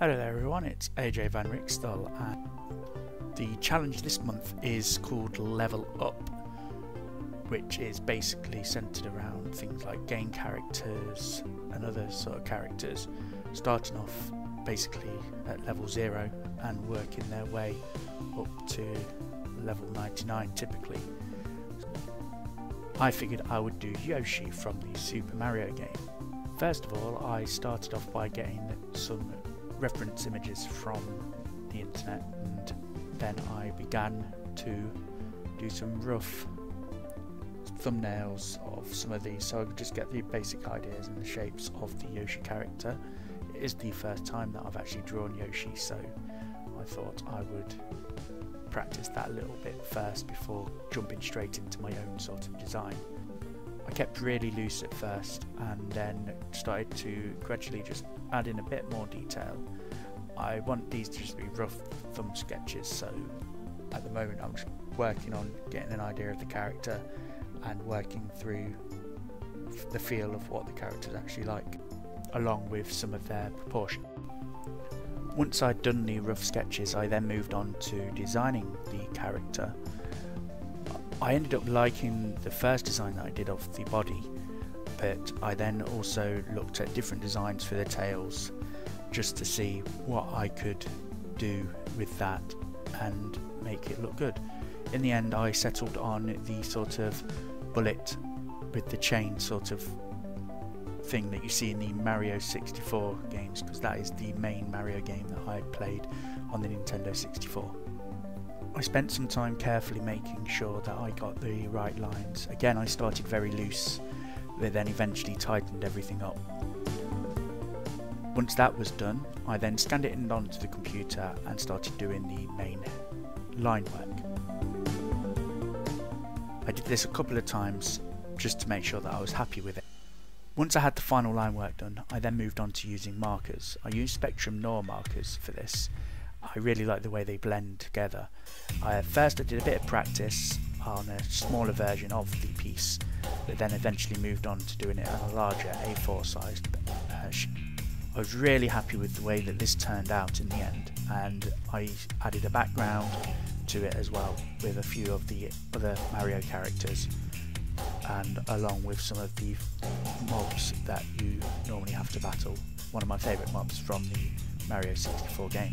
Hello there everyone, it's AJ Van Rikstal, and the challenge this month is called Level Up, which is basically centred around things like game characters and other sort of characters, starting off basically at level 0 and working their way up to level 99 typically. I figured I would do Yoshi from the Super Mario game. First of all, I started off by getting some reference images from the internet, and then I began to do some rough thumbnails of some of these so I could just get the basic ideas and the shapes of the Yoshi character. It is the first time that I've actually drawn Yoshi, so I thought I would practice that a little bit first before jumping straight into my own sort of design. I kept really loose at first and then started to gradually just add in a bit more detail. I want these to just be rough thumb sketches, so at the moment I'm just working on getting an idea of the character and working through the feel of what the character's actually like, along with some of their proportion. Once I'd done the rough sketches, I then moved on to designing the character. I ended up liking the first design that I did of the body, but I then also looked at different designs for the tails just to see what I could do with that and make it look good. In the end, I settled on the sort of bullet with the chain sort of thing that you see in the Mario 64 games, because that is the main Mario game that I played on the Nintendo 64. I spent some time carefully making sure that I got the right lines. Again, I started very loose, but then eventually tightened everything up. Once that was done, I then scanned it in onto the computer and started doing the main line work. I did this a couple of times just to make sure that I was happy with it. Once I had the final line work done, I then moved on to using markers. I used Spectrum Noir Markers for this. I really like the way they blend together. First I did a bit of practice on a smaller version of the piece, but then eventually moved on to doing it on a larger A4 sized version. I was really happy with the way that this turned out in the end, and I added a background to it as well with a few of the other Mario characters, and along with some of the mobs that you normally have to battle. One of my favourite mobs from the Mario 64 game.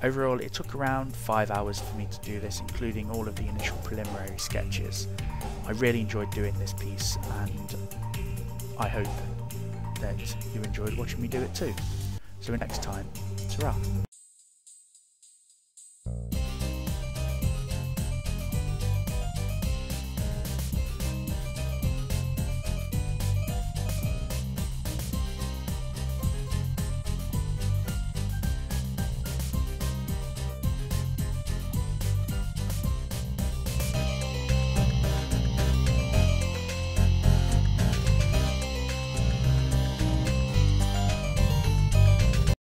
Overall, it took around 5 hours for me to do this, including all of the initial preliminary sketches. I really enjoyed doing this piece, and I hope that you enjoyed watching me do it too. So until next time, ta-ra!